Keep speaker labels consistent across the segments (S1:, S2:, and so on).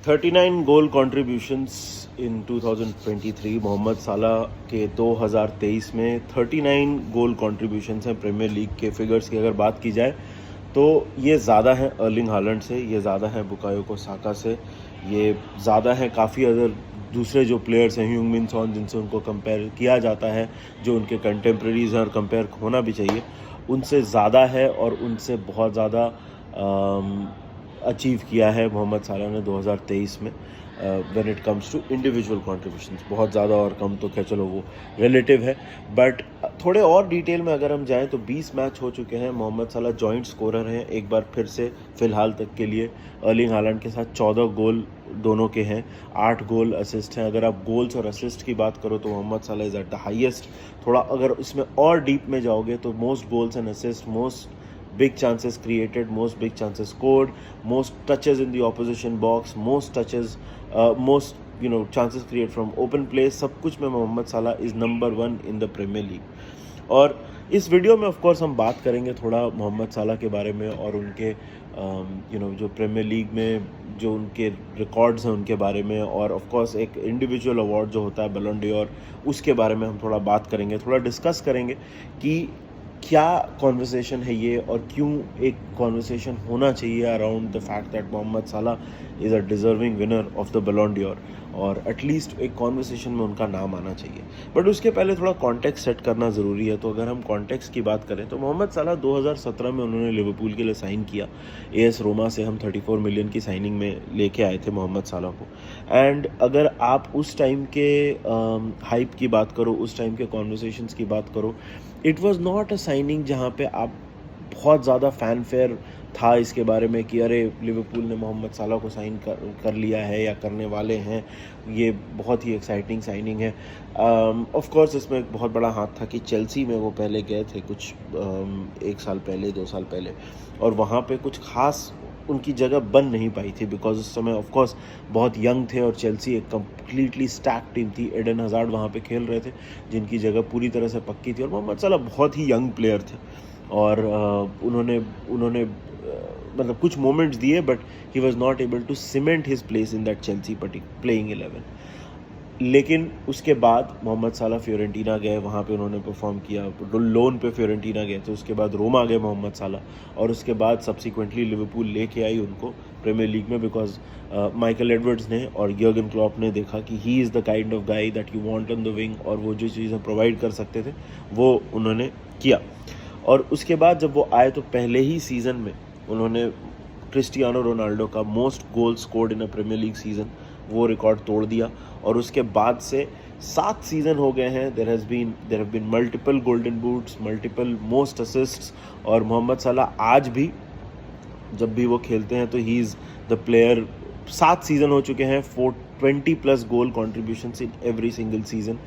S1: 39 गोल contributions इन 2023। मोहम्मद साला के 2023 में 39 गोल कंट्रीब्यूशंस हैं प्रीमियर लीग के फिगर्स की अगर बात की जाए तो ये ज़्यादा है अर्लिंग हालैंड से, ये ज़्यादा है बुकायो साका से, ये ज़्यादा है काफ़ी अदर दूसरे जो प्लेयर्स हैं ह्यूंग मिन सॉन जिनसे उनको कंपेयर किया जाता है, जो उनके कंटेम्प्रेरीज हैं और कंपेयर होना भी चाहिए, उनसे ज़्यादा है और उनसे बहुत ज़्यादा अचीव किया है मोहम्मद साला ने 2023 में when it comes to individual contributions. बहुत ज़्यादा और कम तो क्या, चलो वो रिलेटिव है, बट थोड़े और डिटेल में अगर हम जाएं तो 20 मैच हो चुके हैं, मोहम्मद साला जॉइंट स्कोरर हैं एक बार फिर से फ़िलहाल तक के लिए अर्लिंग हालैंड के साथ। 14 गोल दोनों के हैं, 8 गोल असिस्ट हैं। अगर आप गोल्स और असिस्ट की बात करो तो Mohammad Salah is at the highest. थोड़ा अगर इसमें और डीप में जाओगे तो most goals and assist, most big chances created, most big chances scored, most touches in the opposition box, most touches, most chances created from open play, सब कुछ में Mohamed Salah is number 1 in the premiere league. और इस video में of course हम बात करेंगे थोड़ा मोहम्मद साला के बारे में और उनके जो प्रीमियर लीग में जो उनके रिकॉर्ड्स हैं उनके बारे में, और ऑफ कोर्स एक इंडिविजुअल अवार्ड जो होता है बैलन ड'ओर, उसके बारे में हम थोड़ा बात करेंगे, थोड़ा डिस्कस करेंगे कि क्या कॉन्वर्सेशन है ये और क्यों एक कॉन्वर्सेशन होना चाहिए around the fact that Mohamed Salah is a deserving winner of the Ballon d'Or, और एटलीस्ट एक कॉन्वर्सेशन में उनका नाम आना चाहिए। बट उसके पहले थोड़ा कॉन्टेक्स्ट सेट करना ज़रूरी है। तो अगर हम कॉन्टेक्स्ट की बात करें तो मोहम्मद साला 2017 में उन्होंने लिवरपूल के लिए साइन किया। AS रोमा से हम 34 मिलियन की साइनिंग में लेके आए थे मोहम्मद साला को। एंड अगर आप उस टाइम के हाइप की बात करो, उस टाइम के कॉन्वर्सेशंस की बात करो, it was not a signing जहाँ पे आप बहुत ज़्यादा फैन फेयर था इसके बारे में कि अरे लिवरपूल ने मोहम्मद साला को साइन कर लिया है या करने वाले हैं, ये बहुत ही एक्साइटिंग साइनिंग है। ऑफ कोर्स इसमें एक बहुत बड़ा हाथ था कि चेल्सी में वो पहले गए थे कुछ 1 साल पहले 2 साल पहले, और वहाँ पे कुछ खास उनकी जगह बन नहीं पाई थी बिकॉज उस समय ऑफ कोर्स बहुत यंग थे और चेल्सी एक कम्प्लीटली स्टैक टीम थी। एडन हज़ार्ड वहाँ पे खेल रहे थे जिनकी जगह पूरी तरह से पक्की थी, और मोहम्मद साला बहुत ही यंग प्लेयर थे और उन्होंने मतलब कुछ मोमेंट्स दिए, but he was not able to cement his place in that Chelsea playing 11। लेकिन उसके बाद मोहम्मद साला फ्योरेंटीना गए, वहाँ पे उन्होंने परफॉर्म किया, लोन पे फ्योरेंटीना गए थे, उसके बाद रोमा गए मोहम्मद साला, और उसके बाद सब्सिक्वेंटली लिवरपूल लेके आई उनको प्रीमियर लीग में बिकॉज माइकल एडवर्ड्स ने और यर्गन क्लॉप ने देखा कि he is the kind of guy that you want on the wing, और वो जो चीज़ें प्रोवाइड कर सकते थे वो उन्होंने किया। और उसके बाद जब वो आए तो पहले ही सीज़न में उन्होंने क्रिस्टियानो रोनाल्डो का most goal scored in a premier league season वो रिकॉर्ड तोड़ दिया, और उसके बाद से 7 सीज़न हो गए हैं। There have been multiple golden boots, multiple most assists, और मोहम्मद साला आज भी जब भी वो खेलते हैं तो he is the player. 7 season हो चुके हैं, 20+ goal contributions in every single season.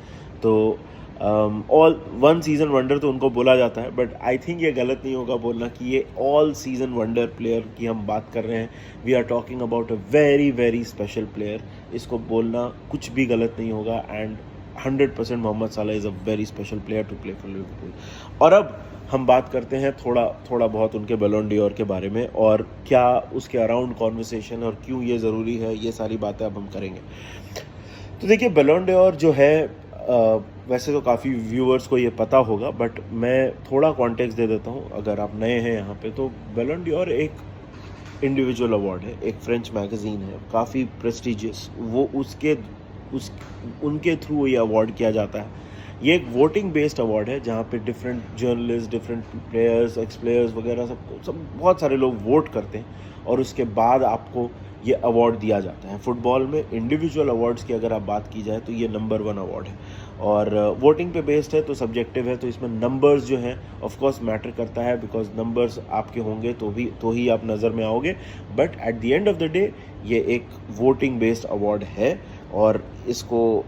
S1: तो ऑल 1 सीज़न वंडर तो उनको बोला जाता है, बट आई थिंक ये गलत नहीं होगा बोलना कि ये ऑल सीज़न वंडर प्लेयर की हम बात कर रहे हैं। We are talking about a very very special player, इसको बोलना कुछ भी गलत नहीं होगा। And 100% Mohamed Salah is a very special player to play for Liverpool. और अब हम बात करते हैं थोड़ा बहुत उनके बैलन ड'ओर के बारे में और क्या उसके अराउंड कॉन्वर्सेशन और क्यों ये ज़रूरी है, ये सारी बातें अब हम करेंगे। तो देखिए बैलन ड'ओर जो है वैसे तो काफ़ी व्यूअर्स को ये पता होगा, बट मैं थोड़ा कॉन्टेक्स्ट दे देता हूँ अगर आप नए हैं यहाँ पे। तो बैलन ड'ओर एक इंडिविजुअल अवार्ड है, एक फ्रेंच मैगज़ीन है, काफ़ी प्रेस्टिजियस, वो उनके थ्रू ये अवार्ड किया जाता है। ये एक वोटिंग बेस्ड अवार्ड है जहाँ पे different journalist, different players, x players वगैरह सब बहुत सारे लोग वोट करते हैं और उसके बाद आपको ये अवार्ड दिया जाता है। फुटबॉल में इंडिविजुअल अवार्ड्स की अगर आप बात की जाए तो ये नंबर 1 अवार्ड है, और वोटिंग पे बेस्ड है तो सब्जेक्टिव है, तो इसमें नंबर्स जो हैं ऑफ कोर्स मैटर करता है बिकॉज नंबर्स आपके होंगे तो ही आप नज़र में आओगे। But at the end of the day ये एक वोटिंग बेस्ड अवार्ड है और इसको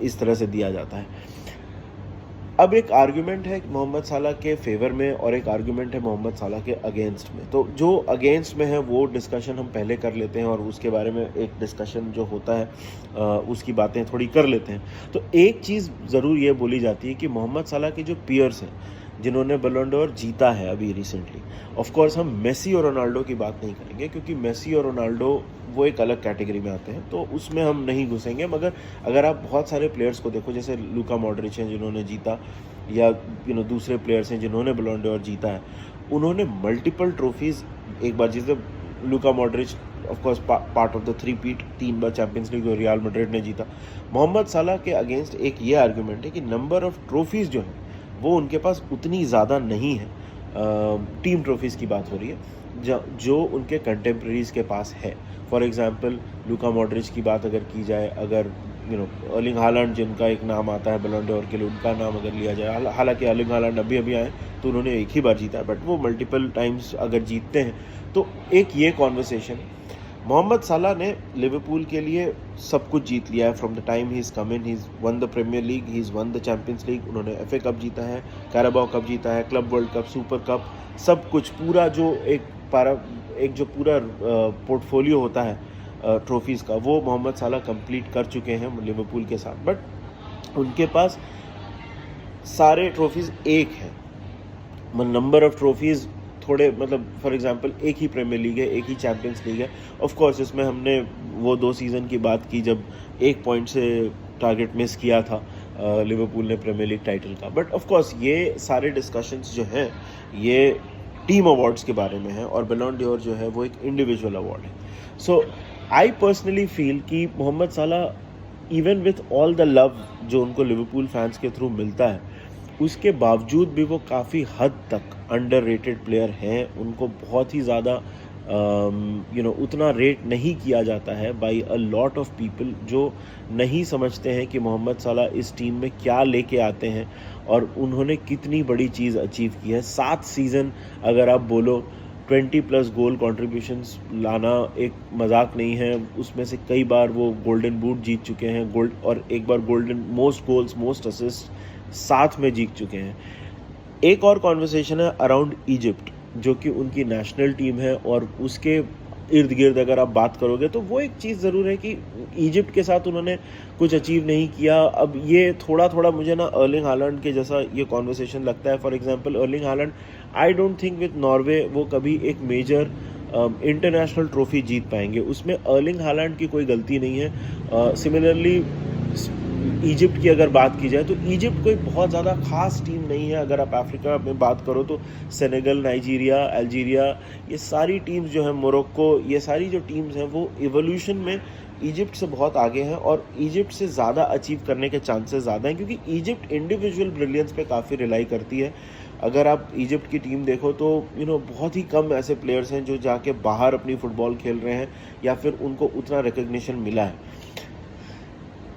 S1: इस तरह से दिया जाता है। अब एक आर्गुमेंट है मोहम्मद साला के फेवर में और एक आर्गुमेंट है मोहम्मद साला के अगेंस्ट में। तो जो अगेंस्ट में है वो डिस्कशन हम पहले कर लेते हैं और उसके बारे में एक डिस्कशन जो होता है उसकी बातें थोड़ी कर लेते हैं। तो एक चीज़ ज़रूर ये बोली जाती है कि मोहम्मद साला के जो पीयर्स हैं, जिन्होंने बलोन डोर जीता है अभी रिसेंटली। ऑफ कोर्स हम मेसी और रोनाल्डो की बात नहीं करेंगे, क्योंकि मेसी और रोनाल्डो वो एक अलग कैटेगरी में आते हैं, तो उसमें हम नहीं घुसेंगे। मगर अगर आप बहुत सारे प्लेयर्स को देखो, जैसे लूका मॉड्रिच हैं जिन्होंने जीता, या दूसरे प्लेयर्स हैं जिन्होंने बलोन डोर जीता है, उन्होंने मल्टीपल ट्रॉफीज़ एक बार जीते। Luka Modric of course part of the 3-पीट, 3 बार चैंपियंस लीग और रियल मैड्रिड ने जीता। मोहम्मद साला के अगेंस्ट एक ये आर्गुमेंट है कि नंबर ऑफ ट्रॉफीज़ जो हैं वो उनके पास उतनी ज़्यादा नहीं है। टीम ट्रॉफीज़ की बात हो रही है जो उनके कंटेम्प्रेरीज के पास है। फॉर एग्जांपल लूका मॉड्रिच की बात अगर की जाए, अगर अर्लिंग हालैंड जिनका एक नाम आता है बलोन डोर के लिए, उनका नाम अगर लिया जाए, हालांकि अर्लिंग हालैंड अभी आए तो उन्होंने एक ही बार जीता है, बट वो मल्टीपल टाइम्स अगर जीतते हैं तो एक ये कॉन्वर्सेशन। मोहम्मद साला ने लिवरपूल के लिए सब कुछ जीत लिया है from the time he is come in. He is won the premiere league, he is won the champions league, उन्होंने FA कप जीता है, कैराबाओ कप जीता है, club world cup, super cup, सब कुछ पूरा जो एक जो पूरा पोर्टफोलियो होता है ट्रॉफीज़ का, वो मोहम्मद साला कंप्लीट कर चुके हैं लिवरपूल के साथ। बट उनके पास सारे ट्रॉफीज़ एक है, नंबर ऑफ ट्रॉफीज़ थोड़े, फॉर एग्जांपल एक ही प्रीमियर लीग है, एक ही चैंपियंस लीग है। ऑफ कोर्स इसमें हमने वो 2 सीज़न की बात की जब 1 पॉइंट से टारगेट मिस किया था लिवरपूल ने प्रीमियर लीग टाइटल का। बट ऑफ कोर्स ये सारे डिस्कशंस जो हैं ये टीम अवार्ड्स के बारे में है, और बलोन डोर जो है वो एक इंडिविजुअल अवार्ड है। सो आई पर्सनली फील कि मोहम्मद साला, even with all the love जो उनको लिवरपूल फैंस के थ्रू मिलता है, उसके बावजूद भी वो काफ़ी हद तक अंडररेटेड प्लेयर हैं। उनको बहुत ही ज़्यादा उतना रेट नहीं किया जाता है by a lot of people, जो नहीं समझते हैं कि मोहम्मद साला इस टीम में क्या लेके आते हैं और उन्होंने कितनी बड़ी चीज़ अचीव की है। 7 सीज़न अगर आप बोलो, 20+ गोल कंट्रीब्यूशंस लाना एक मजाक नहीं है। उसमें से कई बार वो गोल्डन बूट जीत चुके हैं, और एक बार golden most goals most assist साथ में जीत चुके हैं। एक और कॉन्वर्सेशन है अराउंड इजिप्ट, जो कि उनकी नेशनल टीम है, और उसके इर्द गिर्द अगर आप बात करोगे तो वो एक चीज़ ज़रूर है कि इजिप्ट के साथ उन्होंने कुछ अचीव नहीं किया। अब ये थोड़ा मुझे ना अर्लिंग हालैंड के जैसा ये कॉन्वर्सेशन लगता है। For example Erling Haaland, I don't think with Norway वो कभी एक मेजर इंटरनेशनल ट्रॉफी जीत पाएंगे, उसमें अर्लिंग हालैंड की कोई गलती नहीं है। सिमिलरली इजिप्ट की अगर बात की जाए तो इजिप्ट कोई बहुत ज़्यादा ख़ास टीम नहीं है। अगर आप अफ्रीका में बात करो तो सेनेगल, नाइजीरिया, अल्जीरिया, ये सारी टीम्स जो हैं, मोरक्को, ये सारी जो टीम्स हैं वो इवोल्यूशन में इजिप्ट से बहुत आगे हैं, और इजिप्ट से ज़्यादा अचीव करने के चांसेस ज़्यादा हैं, क्योंकि इजिप्ट इंडिविजुअल ब्रिलियंस पे काफ़ी रिलाई करती है। अगर आप इजिप्ट की टीम देखो तो बहुत ही कम ऐसे प्लेयर्स हैं जो जाके बाहर अपनी फ़ुटबॉल खेल रहे हैं या फिर उनको उतना रिकग्निशन मिला है।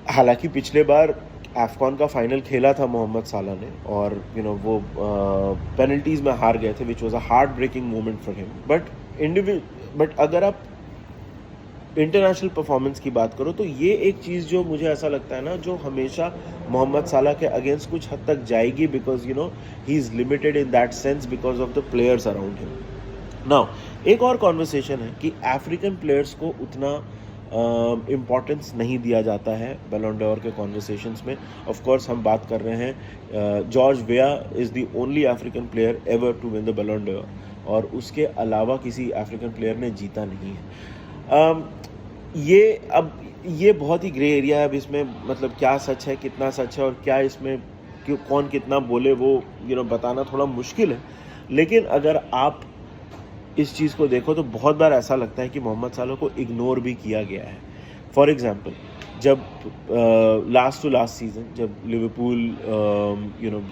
S1: हालांकि पिछले बार अफ़गान का फाइनल खेला था मोहम्मद साला ने, और वो पेनल्टीज़ में हार गए थे, which was a heart breaking moment for him. But अगर आप इंटरनेशनल परफॉर्मेंस की बात करो तो ये एक चीज़ जो मुझे ऐसा लगता है ना, जो हमेशा मोहम्मद साला के अगेंस्ट कुछ हद तक जाएगी, because he is limited in that sense because of the players around him. Now एक और कॉन्वर्सेशन है कि अफ्रीकन प्लेयर्स को उतना इम्पॉर्टेंस नहीं दिया जाता है बलोन डोर के कॉन्वर्सेशंस में। ऑफ कोर्स हम बात कर रहे हैं George Weah is the only African player ever to win the Ballon d'Or, और उसके अलावा किसी अफ्रीकन प्लेयर ने जीता नहीं है। ये बहुत ही ग्रे एरिया है। अब इसमें क्या सच है, कितना सच है, और क्या इसमें कौन कितना बोले वो बताना थोड़ा मुश्किल है। लेकिन अगर आप इस चीज़ को देखो तो बहुत बार ऐसा लगता है कि मोहम्मद साला को इग्नोर भी किया गया है। फॉर एग्जांपल जब लास्ट टू लास्ट सीज़न जब लिवरपूल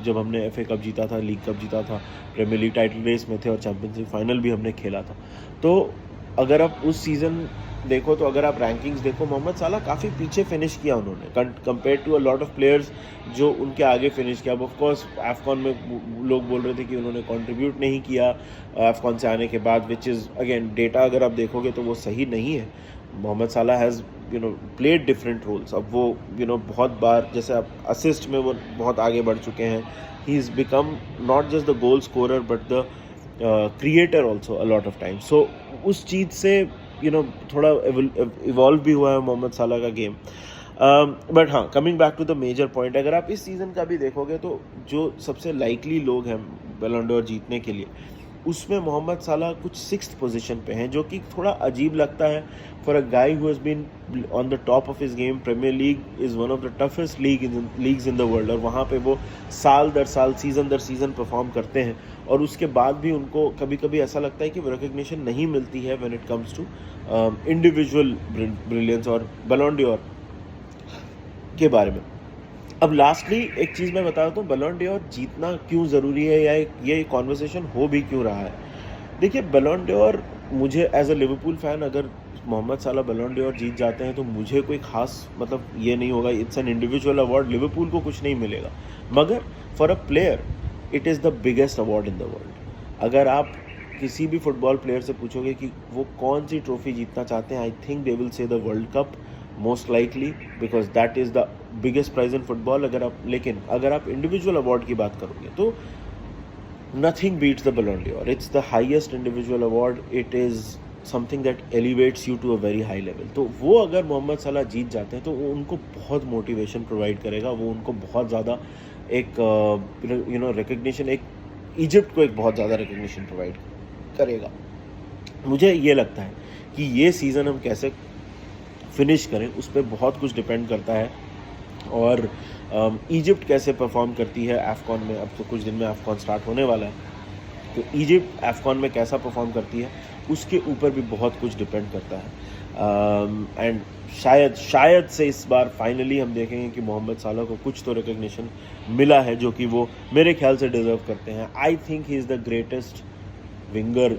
S1: जब हमने FA कप जीता था, लीग कप जीता था, प्रीमियर लीग टाइटल रेस में थे और चैंपियंस लीग फाइनल भी हमने खेला था, तो अगर आप उस सीज़न देखो तो अगर आप रैंकिंग्स देखो, मोहम्मद साला काफ़ी पीछे फिनिश किया उन्होंने compare to a lot of players जो उनके आगे फिनिश किया। अब ऑफ कोर्स अफ़गान में लोग बोल रहे थे कि उन्होंने कंट्रीब्यूट नहीं किया अफ़गान से आने के बाद, विच इज़ अगेन डेटा अगर आप देखोगे तो वो सही नहीं है। मोहम्मद साला हैज़ प्लेड डिफरेंट रोल्स। अब वो बहुत बार, जैसे आप असिस्ट में वो बहुत आगे बढ़ चुके हैं। He is become not just the goal scorer but the creator also a lot of time. So उस चीज़ से थोड़ा इवॉल्व भी हुआ है मोहम्मद साला का गेम। बट हाँ, coming back to the major point, अगर आप इस सीज़न का भी देखोगे तो जो सबसे लाइकली लोग हैं बैलन डोर जीतने के लिए, उसमें मोहम्मद साला कुछ 6th पोजीशन पे हैं, जो कि थोड़ा अजीब लगता है for a guy who has been on the top of his game. Premier League is one of the toughest leagues in the world, और वहाँ पे वो साल दर साल, सीज़न दर सीज़न परफॉर्म करते हैं, और उसके बाद भी उनको कभी कभी ऐसा लगता है कि वो रिकग्निशन नहीं मिलती है when it comes to individual brilliance और बैलन डोर के बारे में. अब लास्टली एक चीज़ मैं बता देता हूँ, बैलन डोर जीतना क्यों ज़रूरी है, या ये कॉन्वर्सेशन हो भी क्यों रहा है. देखिए, बैलन डोर, मुझे एज अ लिवरपूल फ़ैन, अगर मोहम्मद साला बैलन डोर जीत जाते हैं तो मुझे कोई ख़ास मतलब ये नहीं होगा. It's an individual award, Liverpool को कुछ नहीं मिलेगा, मगर for a player it is the biggest award in the world. अगर आप किसी भी फुटबॉल प्लेयर से पूछोगे कि वो कौन सी ट्रॉफी जीतना चाहते हैं, I think they will say the World Cup most likely, because that is the biggest prize in football. लेकिन अगर आप इंडिविजुअल अवार्ड की बात करोगे तो nothing beats the Ballon d'Or. It's the highest individual award. It is something that elevates you to a very high level. तो वो अगर मोहम्मद सलाह जीत जाते हैं तो वो उनको बहुत मोटिवेशन प्रोवाइड करेगा, वो उनको बहुत ज़्यादा एक रिकग्निशन, एक इजिप्ट को एक बहुत ज़्यादा रिकग्निशन प्रोवाइड करेगा. मुझे ये लगता है कि ये सीज़न हम कैसे फिनिश करें उस पर बहुत कुछ डिपेंड करता है, और इजिप्ट कैसे परफॉर्म करती है एफकॉन में. अब तो कुछ दिन में एफकॉन स्टार्ट होने वाला है, तो इजिप्ट एफकॉन में कैसा परफॉर्म करती है उसके ऊपर भी बहुत कुछ डिपेंड करता है. एंड शायद से इस बार फाइनली हम देखेंगे कि मोहम्मद साला को कुछ तो रिकग्निशन मिला है, जो कि वो मेरे ख्याल से डिज़र्व करते हैं. I think he is the greatest winger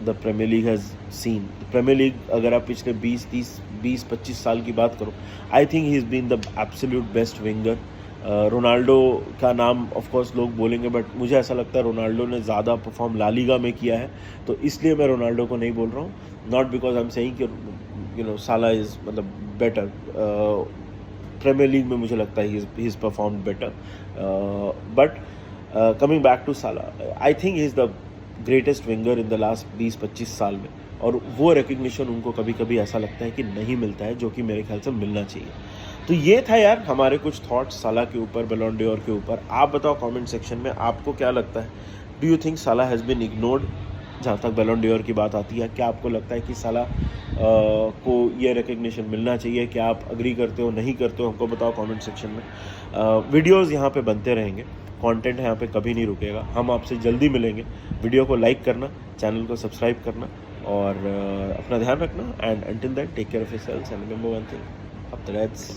S1: the premiere League has seen. Premier League अगर आप पिछले 20-25 साल की बात करो, I think he is been the absolute best winger. Ronaldo का नाम ऑफ कोर्स लोग बोलेंगे, बट मुझे ऐसा लगता है रोनाल्डो ने ज़्यादा परफॉर्म ला लीगा में किया है, तो इसलिए मैं रोनाल्डो को नहीं बोल रहा हूँ. Not because I am saying कि साला इज़ मतलब बेटर. प्रीमियर लीग में मुझे लगता है he is perform better. But coming back to साला, I think he is the greatest winger in the last 20-25 साल में, और वो रिकग्निशन उनको कभी कभी ऐसा लगता है कि नहीं मिलता है, जो कि मेरे ख्याल से मिलना चाहिए. तो ये था यार हमारे कुछ थॉट्स साला के ऊपर, बैलन डोर के ऊपर. आप बताओ कमेंट सेक्शन में आपको क्या लगता है. डू यू थिंक साला हैज़ बीन इग्नोर्ड जहाँ तक बैलन डोर की बात आती है? क्या आपको लगता है कि साला को ये रिकग्निशन मिलना चाहिए? क्या आप अग्री करते हो, नहीं करते हो? हमको बताओ कमेंट सेक्शन में. वीडियोज़ यहाँ पे बनते रहेंगे, कंटेंट यहाँ पे कभी नहीं रुकेगा. हम आपसे जल्दी मिलेंगे. वीडियो को लाइक करना, चैनल को सब्सक्राइब करना, और अपना ध्यान रखना. And until that, take care of yourselves and remember one thing, up the Reds.